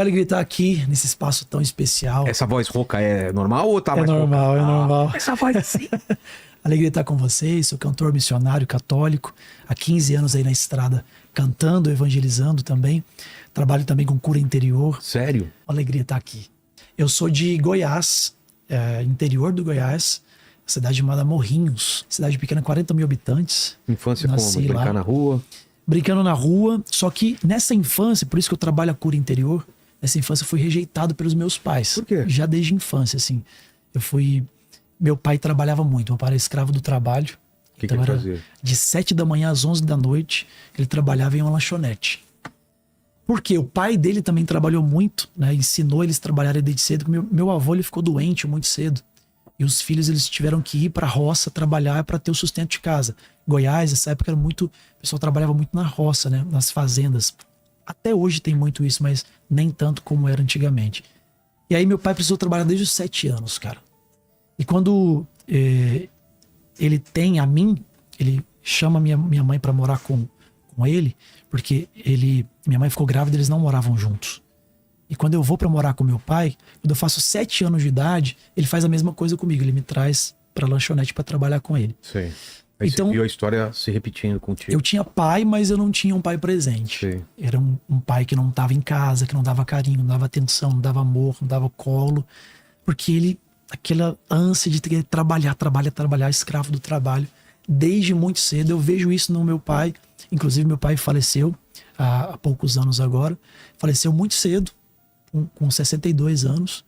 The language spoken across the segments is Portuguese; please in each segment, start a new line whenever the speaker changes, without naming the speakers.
alegria estar aqui nesse espaço tão especial.
Essa voz rouca é normal ou tá mais
normal,
rouca?
é normal.
Essa voz assim.
Alegria estar com vocês, sou cantor missionário católico, há 15 anos aí na estrada, cantando, evangelizando também. Trabalho também com cura interior.
Sério?
Alegria estar aqui. Eu sou de Goiás, interior do Goiás, cidade chamada Morrinhos, cidade pequena, 40 mil habitantes.
Infância
Nasci
como? Brincar
lá.
na rua?
Brincando na rua, só que nessa infância, por isso que eu trabalho a cura interior, nessa infância eu fui rejeitado pelos meus pais.
Por quê?
Já desde a infância, assim. Meu pai trabalhava muito, meu pai era escravo do trabalho.
O que
Então
ele
era
fazia?
de 7 da manhã às 11 da noite, ele trabalhava em uma lanchonete. Porque o pai dele também trabalhou muito, né? Ensinou eles a trabalharem desde cedo. Meu avô ele ficou doente muito cedo. E os filhos eles tiveram que ir para a roça trabalhar para ter o sustento de casa. Goiás, nessa época, o pessoal trabalhava muito na roça, né? Nas fazendas. Até hoje tem muito isso, mas nem tanto como era antigamente. E aí meu pai precisou trabalhar desde os 7 anos, cara. E quando ele tem a mim, ele chama minha mãe para morar com ele, porque minha mãe ficou grávida e eles não moravam juntos. E quando eu vou para morar com meu pai, quando eu faço 7 anos de idade, ele faz a mesma coisa comigo. Ele me traz pra lanchonete para trabalhar com ele.
Sim. Aí
Então,
você viu a história se repetindo contigo.
eu tinha pai, mas eu não tinha um pai presente.
Sim.
Era um pai que não estava em casa, que não dava carinho, não dava atenção, não dava amor, não dava colo. Porque aquela ânsia de ter que trabalhar, escravo do trabalho. Desde muito cedo eu vejo isso no meu pai. Inclusive meu pai faleceu há poucos anos agora. Faleceu muito cedo, com 62 anos,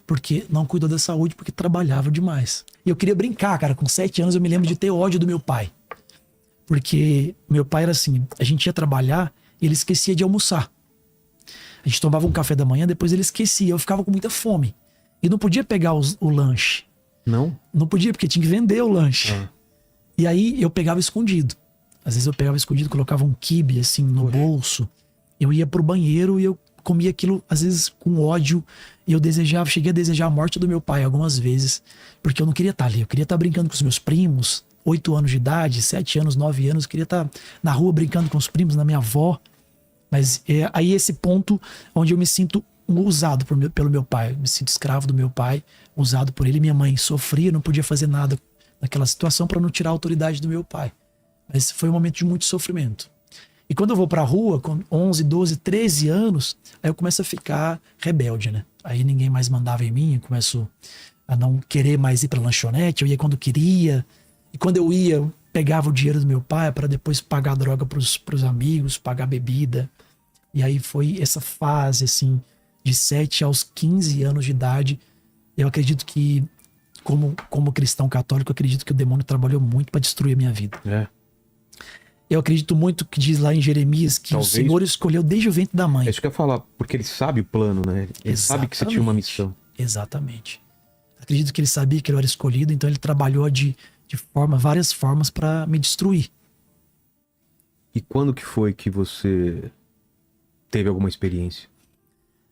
porque não cuidou da saúde, porque trabalhava demais. E eu queria brincar, cara, com 7 anos eu me lembro de ter ódio do meu pai. Porque meu pai era assim, a gente ia trabalhar e ele esquecia de almoçar. A gente tomava um café da manhã, depois ele esquecia, eu ficava com muita fome. E não podia pegar o lanche.
Não?
Não podia, porque tinha que vender o lanche. E aí eu pegava escondido. Às vezes eu pegava escondido, colocava um quibe assim no bolso. Eu ia pro banheiro e eu comia aquilo, às vezes, com ódio. E eu cheguei a desejar a morte do meu pai algumas vezes. Porque eu não queria estar ali. Eu queria estar brincando com os meus primos, 8 anos de idade, 7 anos, 9 anos. Eu queria estar na rua brincando com os primos, na minha avó. Mas aí esse ponto onde eu me sinto usado pelo meu pai. Eu me sinto escravo do meu pai, usado por ele. Minha mãe sofria, não podia fazer nada naquela situação para não tirar a autoridade do meu pai. Mas foi um momento de muito sofrimento. E quando eu vou pra rua, com 11, 12, 13 anos, aí eu começo a ficar rebelde, né? Aí ninguém mais mandava em mim, eu começo a não querer mais ir pra lanchonete, eu ia quando queria. E quando eu ia, eu pegava o dinheiro do meu pai para depois pagar droga pros amigos, pagar bebida. E aí foi essa fase, assim, de 7 aos 15 anos de idade. Eu acredito que, como cristão católico, eu acredito que o demônio trabalhou muito para destruir a minha vida. Eu acredito muito que diz lá em Jeremias que
Talvez.
o Senhor escolheu desde o ventre da mãe.
É isso que eu ia falar, porque ele sabe o plano, né? Ele sabe que você tinha uma missão.
Exatamente. Acredito que ele sabia que eu era escolhido, então ele trabalhou de várias formas para me destruir.
E quando que foi que você teve alguma experiência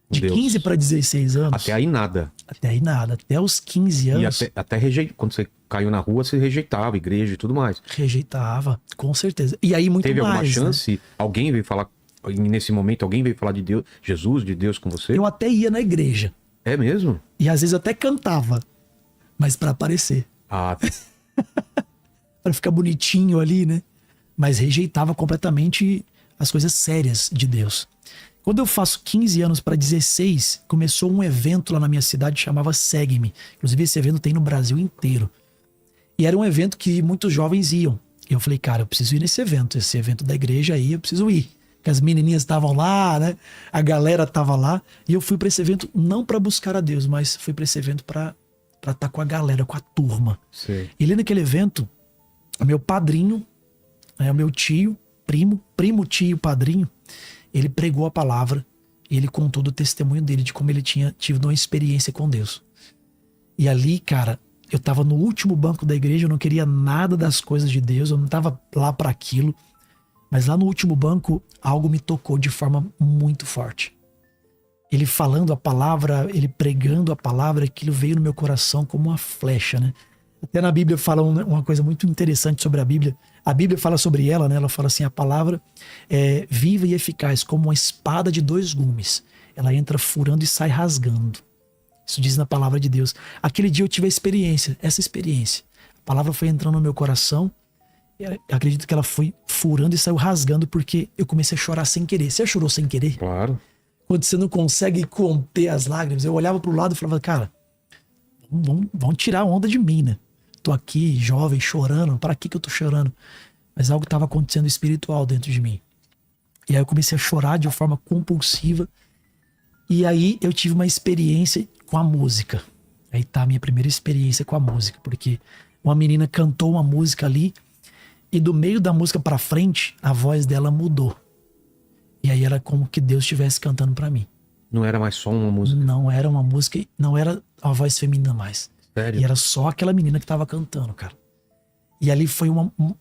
com
De
Deus?
15 para 16 anos.
Até aí nada.
Até aí nada. Até os 15 anos.
E até quando você caiu na rua, você rejeitava a igreja e tudo mais.
Rejeitava, com certeza. E aí muito
Teve
mais.
alguma chance? Né? Alguém veio falar, nesse momento, alguém veio falar de Deus, Jesus, de Deus com você?
Eu até ia na igreja.
É mesmo?
E às vezes eu até cantava. Mas para aparecer. Para ficar bonitinho ali, né? Mas rejeitava completamente as coisas sérias de Deus. Quando eu faço 15 anos para 16, começou um evento lá na minha cidade que chamava Segue-me. Inclusive esse evento tem no Brasil inteiro. E era um evento que muitos jovens iam. E eu falei, cara, eu preciso ir nesse evento. Esse evento da igreja aí, eu preciso ir. Porque as menininhas estavam lá, né? A galera tava lá. E eu fui para esse evento não para buscar a Deus, mas fui para esse evento para estar com a galera, com a turma.
Sim.
E ali naquele evento, o meu padrinho, o meu tio, primo, tio, padrinho, ele pregou a palavra e ele contou do testemunho dele, de como ele tinha tido uma experiência com Deus. E ali, cara, eu tava no último banco da igreja, eu não queria nada das coisas de Deus, eu não tava lá para aquilo. Mas lá no último banco, algo me tocou de forma muito forte. Ele falando a palavra, ele pregando a palavra, aquilo veio no meu coração como uma flecha, né? Até na Bíblia fala uma coisa muito interessante sobre a Bíblia. A Bíblia fala sobre ela, né? Ela fala assim, a palavra é viva e eficaz, como uma espada de 2 gumes. ela entra furando e sai rasgando. Isso diz na palavra de Deus. Aquele dia eu tive a experiência, essa experiência. A palavra foi entrando no meu coração. Eu acredito que ela foi furando e saiu rasgando porque eu comecei a chorar sem querer. Você já chorou sem querer?
Claro.
Quando você não consegue conter as lágrimas, eu olhava pro lado e falava, cara, vão tirar a onda de mim, né? Tô aqui, jovem, chorando. Para que eu tô chorando? Mas algo estava acontecendo espiritual dentro de mim. E aí eu comecei a chorar de uma forma compulsiva. E aí eu tive uma experiência com a música. Aí tá a minha primeira experiência com a música. Porque uma menina cantou uma música ali. E do meio da música pra frente, a voz dela mudou. E aí era como que Deus estivesse cantando pra mim.
Não era mais só uma música?
Não era uma música, não era a voz feminina mais.
Sério?
E era só aquela menina que tava cantando, cara. E ali foi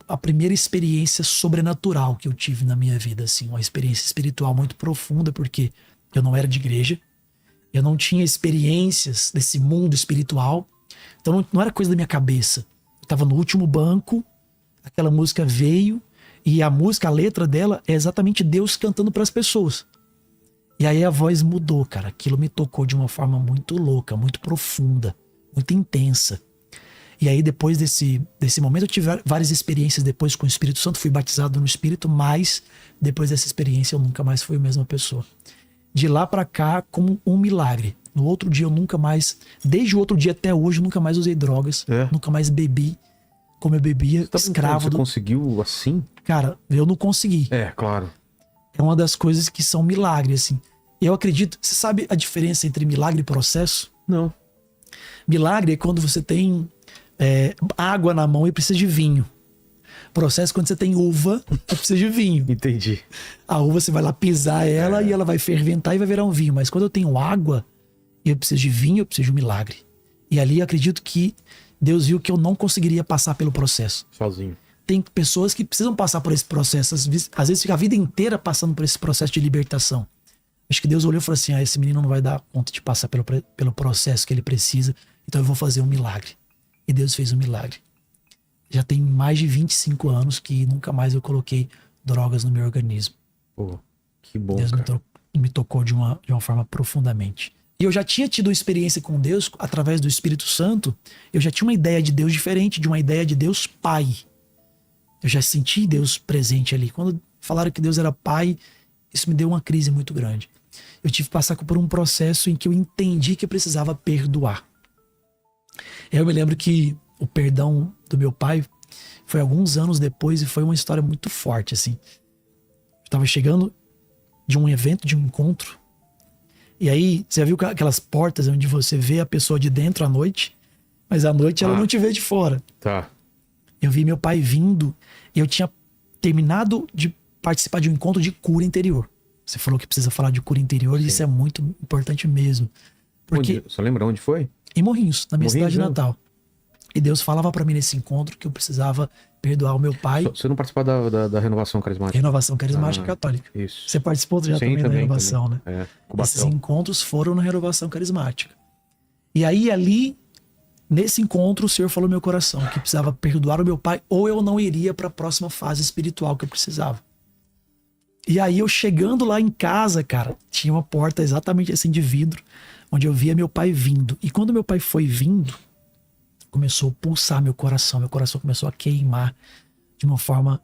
a primeira experiência sobrenatural que eu tive na minha vida, assim. Uma experiência espiritual muito profunda, porque eu não era de igreja. Eu não tinha experiências desse mundo espiritual. Então não era coisa da minha cabeça. Eu tava no último banco, aquela música veio, e a música, a letra dela é exatamente Deus cantando para as pessoas. E aí a voz mudou, cara. Aquilo me tocou de uma forma muito louca, muito profunda, muito intensa. E aí depois desse momento eu tive várias experiências depois com o Espírito Santo, fui batizado no Espírito, mas depois dessa experiência eu nunca mais fui a mesma pessoa. De lá pra cá, como um milagre. No outro dia eu nunca mais, desde o outro dia até hoje, eu nunca mais usei drogas, nunca mais bebi como eu bebia, escravo.
Você conseguiu assim?
Cara, eu não consegui.
É, claro.
É uma das coisas que são milagres, assim. Eu acredito, você sabe a diferença entre milagre e processo?
Não.
Milagre é quando você tem água na mão e precisa de vinho. Processo é quando você tem uva e precisa de vinho.
Entendi.
A uva você vai lá pisar ela e ela vai ferventar e vai virar um vinho. Mas quando eu tenho água e eu preciso de vinho, eu preciso de um milagre. E ali eu acredito que Deus viu que eu não conseguiria passar pelo processo.
Sozinho.
Tem pessoas que precisam passar por esse processo. Às vezes fica a vida inteira passando por esse processo de libertação. Acho que Deus olhou e falou assim, esse menino não vai dar conta de passar pelo processo que ele precisa, então eu vou fazer um milagre. E Deus fez um milagre. Já tem mais de 25 anos que nunca mais eu coloquei drogas no meu organismo.
Pô, que bom,
Deus
cara.
me tocou de uma forma profundamente. E eu já tinha tido uma experiência com Deus através do Espírito Santo. Eu já tinha uma ideia de Deus diferente de uma ideia de Deus Pai. Eu já senti Deus presente ali. Quando falaram que Deus era Pai, isso me deu uma crise muito grande. Eu tive que passar por um processo em que eu entendi que eu precisava perdoar. Eu me lembro que o perdão do meu pai foi alguns anos depois e foi uma história muito forte, assim. Eu estava chegando de um evento, de um encontro, e aí você já viu aquelas portas onde você vê a pessoa de dentro à noite, mas à noite ela não te vê de fora.
Tá.
Eu vi meu pai vindo e eu tinha terminado de participar de um encontro de cura interior. Você falou que precisa falar de cura interior. Sim. E isso é muito importante mesmo. Porque
Você lembra onde foi?
Em Morrinhos, na minha cidade natal.
Mesmo?
E Deus falava pra mim nesse encontro que eu precisava perdoar o meu pai.
Você não participou da Renovação Carismática?
Renovação Carismática Católica.
Isso.
Você participou já também da Renovação,
também.
né?
Cubatão.
Esses encontros foram na Renovação Carismática. E aí ali, nesse encontro, o Senhor falou no meu coração que precisava perdoar o meu pai ou eu não iria para a próxima fase espiritual que eu precisava. E aí eu chegando lá em casa, cara, tinha uma porta exatamente assim de vidro, onde eu via meu pai vindo. E quando meu pai foi vindo, começou a pulsar meu coração começou a queimar de uma forma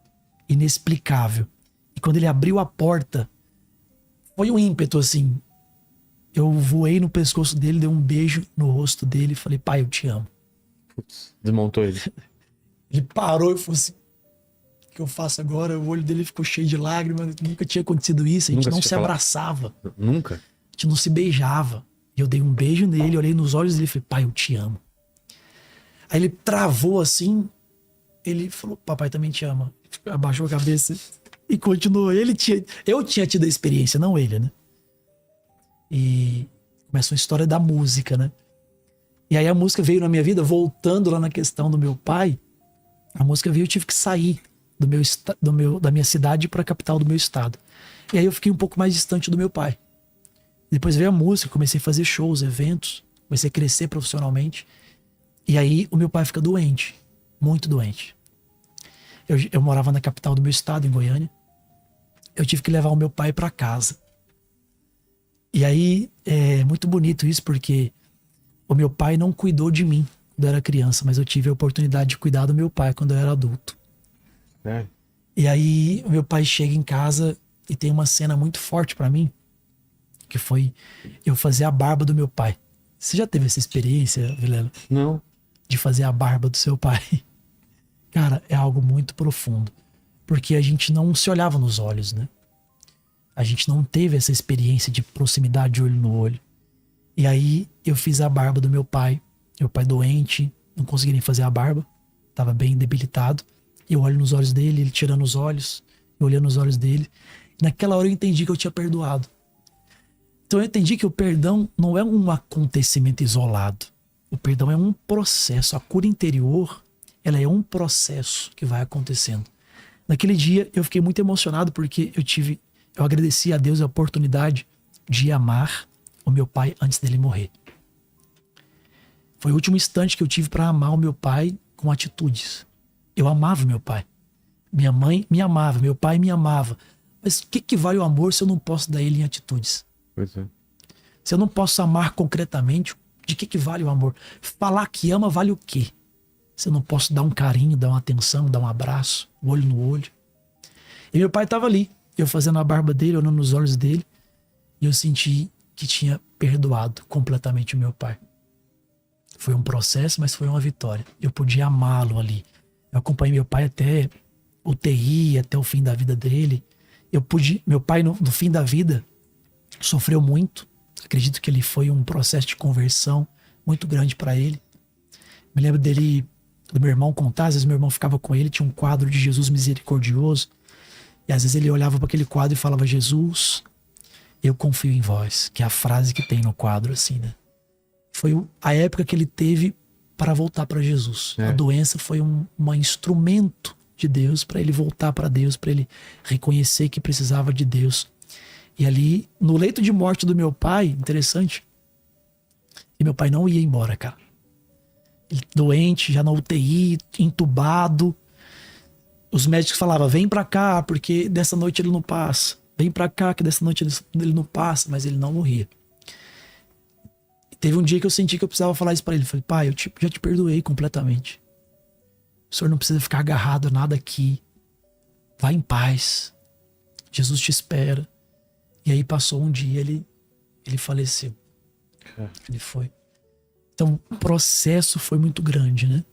inexplicável. E quando ele abriu a porta, foi um ímpeto assim. Eu voei no pescoço dele, dei um beijo no rosto dele e falei, pai, eu te amo.
Putz, desmontou ele.
Ele parou e falou assim, o que eu faço agora? O olho dele ficou cheio de lágrimas, nunca tinha acontecido isso, a gente não se abraçava.
Nunca?
A gente não se beijava. E eu dei um beijo nele, olhei nos olhos dele e falei, pai, eu te amo. Aí ele travou assim, ele falou, papai também te ama. Abaixou a cabeça e continuou. Eu tinha tido a experiência, não ele, né? E começou a história da música, né? E aí a música veio na minha vida, voltando lá na questão do meu pai, a música veio, eu tive que sair da minha cidade para a capital do meu estado. E aí eu fiquei um pouco mais distante do meu pai. Depois veio a música, comecei a fazer shows, eventos, comecei a crescer profissionalmente. E aí o meu pai fica doente, muito doente. Eu morava na capital do meu estado, em Goiânia. Eu tive que levar o meu pai para casa. E aí é muito bonito isso, porque o meu pai não cuidou de mim quando eu era criança, mas eu tive a oportunidade de cuidar do meu pai quando eu era adulto.
É.
E aí o meu pai chega em casa e tem uma cena muito forte pra mim, que foi eu fazer a barba do meu pai. Você já teve essa experiência, Vilela,
Não.
de fazer a barba do seu pai? Cara, é algo muito profundo, porque a gente não se olhava nos olhos, né? A gente não teve essa experiência de proximidade de olho no olho. E aí eu fiz a barba do meu pai doente, não conseguia nem fazer a barba, tava bem debilitado. Eu olho nos olhos dele, ele tirando os olhos, eu olhando nos olhos dele. Naquela hora eu entendi que eu tinha perdoado. Então eu entendi que o perdão não é um acontecimento isolado. O perdão é um processo. A cura interior, ela é um processo que vai acontecendo. Naquele dia eu fiquei muito emocionado porque eu agradeci a Deus a oportunidade de amar o meu pai antes dele morrer. Foi o último instante que eu tive para amar o meu pai com atitudes. Eu amava meu pai. Minha mãe me amava, meu pai me amava. Mas o que vale o amor se eu não posso dar ele em atitudes?
Pois é.
Se eu não posso amar concretamente, de que vale o amor? Falar que ama vale o quê? Se eu não posso dar um carinho, dar uma atenção, dar um abraço, olho no olho. E meu pai estava ali, eu fazendo a barba dele, olhando nos olhos dele, e eu senti que tinha perdoado completamente o meu pai. Foi um processo, mas foi uma vitória. Eu podia amá-lo ali. Eu acompanhei meu pai até UTI, até o fim da vida dele. Meu pai no fim da vida sofreu muito. Acredito que ele foi um processo de conversão muito grande para ele. Me lembro do meu irmão contar, às vezes meu irmão ficava com ele, tinha um quadro de Jesus misericordioso, e às vezes ele olhava para aquele quadro e falava: Jesus, eu confio em vós, que é a frase que tem no quadro, assim, né? Foi a época que ele teve para voltar para Jesus. A doença foi um instrumento de Deus para ele voltar para Deus, para ele reconhecer que precisava de Deus. E ali, no leito de morte do meu pai, interessante, e meu pai não ia embora, cara. Ele doente, já na UTI, entubado. Os médicos falavam: vem pra cá, porque dessa noite ele não passa. Vem pra cá, que dessa noite ele não passa. Mas ele não morria. Teve um dia que eu senti que eu precisava falar isso pra ele. Eu falei: pai, eu já te perdoei completamente. O senhor não precisa ficar agarrado a nada aqui. Vai em paz. Jesus te espera. E aí passou um dia, ele faleceu. Ele foi. Então o processo foi muito grande, né?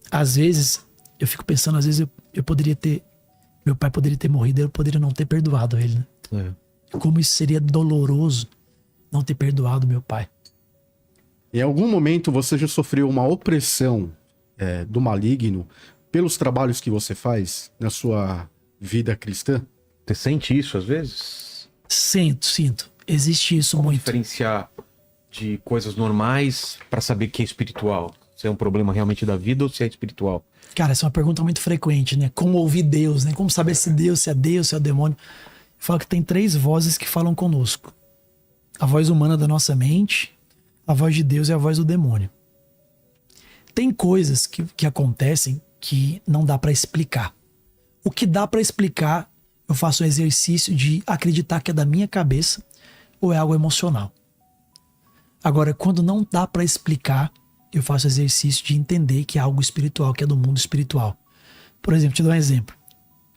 Às vezes, eu fico pensando, às vezes meu pai poderia ter morrido, eu poderia não ter perdoado ele, né? Como isso seria doloroso não ter perdoado meu pai.
Em algum momento você já sofreu uma opressão do maligno pelos trabalhos que você faz na sua vida cristã?
Você sente isso às vezes?
Sinto. Existe isso
Como
muito.
diferenciar de coisas normais para saber que é espiritual? Se é um problema realmente da vida ou se é espiritual?
Cara, essa é uma pergunta muito frequente, né? Como ouvir Deus, né? Como saber se é Deus, se é o demônio? Eu falo que tem 3 vozes que falam conosco. A voz humana da nossa mente, a voz de Deus e a voz do demônio. Tem coisas que acontecem que não dá pra explicar. O que dá pra explicar, eu faço um exercício de acreditar que é da minha cabeça ou é algo emocional. Agora, quando não dá pra explicar, eu faço o exercício de entender que é algo espiritual, que é do mundo espiritual. Por exemplo, te dou um exemplo.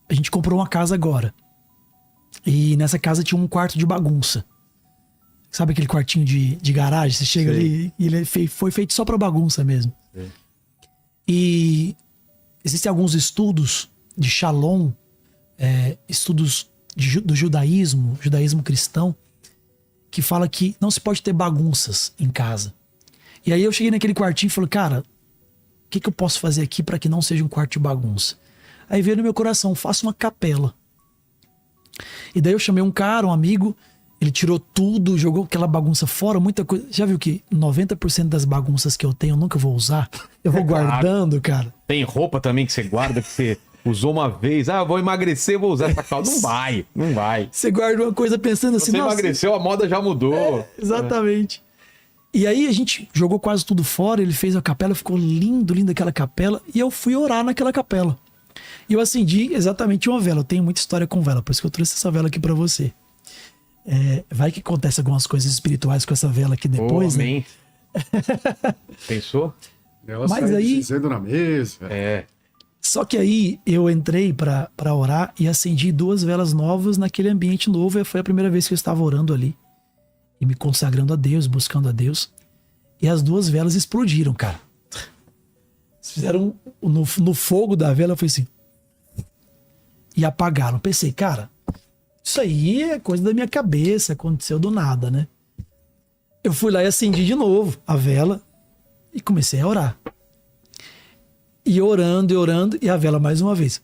A gente comprou uma casa agora. E nessa casa tinha um quarto de bagunça. Sabe aquele quartinho de garagem? Você chega ali e ele foi feito só pra bagunça mesmo.
Sim.
E existem alguns estudos de Shalom, estudos do judaísmo cristão, que fala que não se pode ter bagunças em casa. E aí eu cheguei naquele quartinho e falei: cara, o que eu posso fazer aqui para que não seja um quarto de bagunça? Aí veio no meu coração: faça uma capela. E daí eu chamei um cara, um amigo, ele tirou tudo, jogou aquela bagunça fora, muita coisa. Já viu que 90% das bagunças que eu tenho eu nunca vou usar? Eu vou guardando, cara.
Tem roupa também que você guarda, que você usou uma vez. Ah, vou emagrecer, vou usar essa calça. Não vai.
Você guarda uma coisa pensando assim:
você
nossa,
emagreceu, a moda já mudou.
Exatamente. E aí a gente jogou quase tudo fora, ele fez a capela, ficou lindo aquela capela, e eu fui orar naquela capela. E eu acendi exatamente uma vela. Eu tenho muita história com vela, por isso que eu trouxe essa vela aqui pra você. Vai que acontece algumas coisas espirituais com essa vela aqui depois, né?
Amém. Pensou?
Ela
Mas
sai
aí-
dizendo na mesa.
É.
Só que aí eu entrei pra orar e acendi 2 velas novas naquele ambiente novo. E foi a primeira vez que eu estava orando ali. E me consagrando a Deus, buscando a Deus. E as 2 velas explodiram, cara. Fizeram no fogo da vela, foi assim. E apagaram. Pensei, cara, isso aí é coisa da minha cabeça, aconteceu do nada, né? Eu fui lá e acendi de novo a vela e comecei a orar. E orando, e a vela mais uma vez.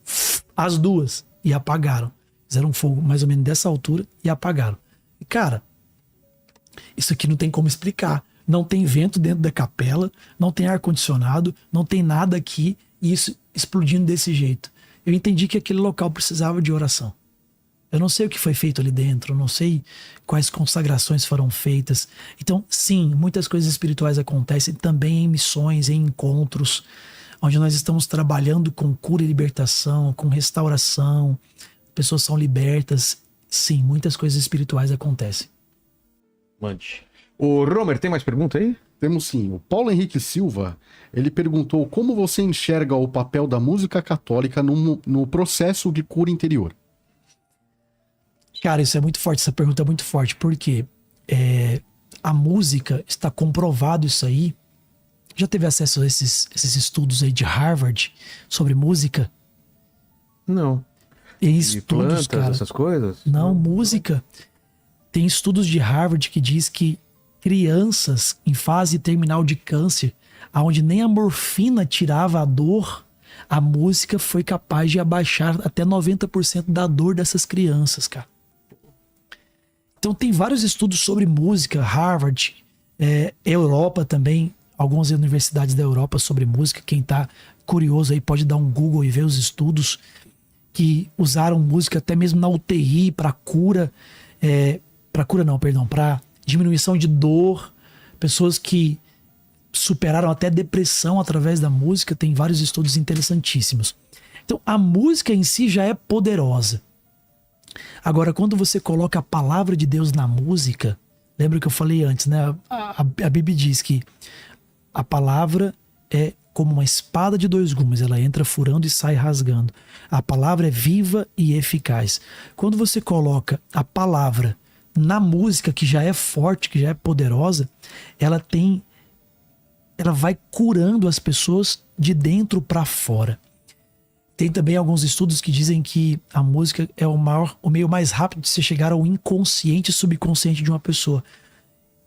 As 2. E apagaram. Fizeram um fogo mais ou menos dessa altura e apagaram. E, cara, isso aqui não tem como explicar. Não tem vento dentro da capela, não tem ar-condicionado, não tem nada aqui, e isso explodindo desse jeito. Eu entendi que aquele local precisava de oração. Eu não sei o que foi feito ali dentro, eu não sei quais consagrações foram feitas. Então, sim, muitas coisas espirituais acontecem também em missões, em encontros, onde nós estamos trabalhando com cura e libertação, com restauração, pessoas são libertas. Sim, muitas coisas espirituais acontecem.
Mande. Ô, Romer, tem mais pergunta aí?
Temos sim. O Paulo Henrique Silva, ele perguntou como você enxerga o papel da música católica no processo de cura interior.
Cara, isso é muito forte, essa pergunta é muito forte, porque a música, está comprovado isso aí. Já teve acesso a esses estudos aí de Harvard sobre música?
Não.
Tem
E
estudos,
plantas,
cara.
essas coisas?
Não, música. Tem estudos de Harvard que diz que crianças em fase terminal de câncer, onde nem a morfina tirava a dor, a música foi capaz de abaixar até 90% da dor dessas crianças, cara. Então tem vários estudos sobre música, Harvard, Europa também, algumas universidades da Europa sobre música. Quem tá curioso aí pode dar um Google e ver os estudos que usaram música até mesmo na UTI para cura, para diminuição de dor, pessoas que superaram até depressão através da música. Tem vários estudos interessantíssimos. Então a música em si já é poderosa. Agora, quando você coloca a palavra de Deus na música, lembra que eu falei antes, né? A Bíblia diz que a palavra é como uma espada de 2 gumes, ela entra furando e sai rasgando. A palavra é viva e eficaz. Quando você coloca a palavra na música, que já é forte, que já é poderosa, ela vai curando as pessoas de dentro para fora. Tem também alguns estudos que dizem que a música é o meio mais rápido de se chegar ao inconsciente e subconsciente de uma pessoa.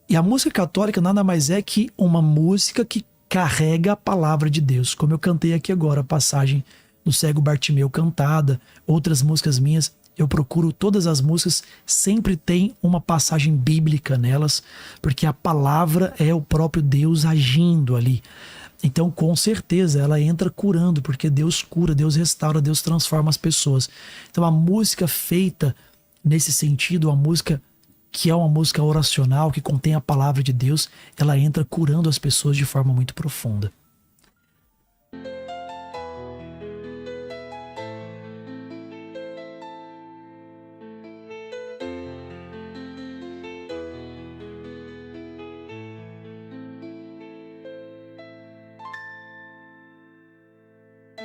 E a música católica nada mais é que uma música que carrega a palavra de Deus. Como eu cantei aqui agora, a passagem do cego Bartimeu cantada, outras músicas minhas, eu procuro todas as músicas, sempre tem uma passagem bíblica nelas, porque a palavra é o próprio Deus agindo ali. Então, com certeza, ela entra curando, porque Deus cura, Deus restaura, Deus transforma as pessoas. Então, a música feita nesse sentido, a música que é uma música oracional, que contém a palavra de Deus, ela entra curando as pessoas de forma muito profunda.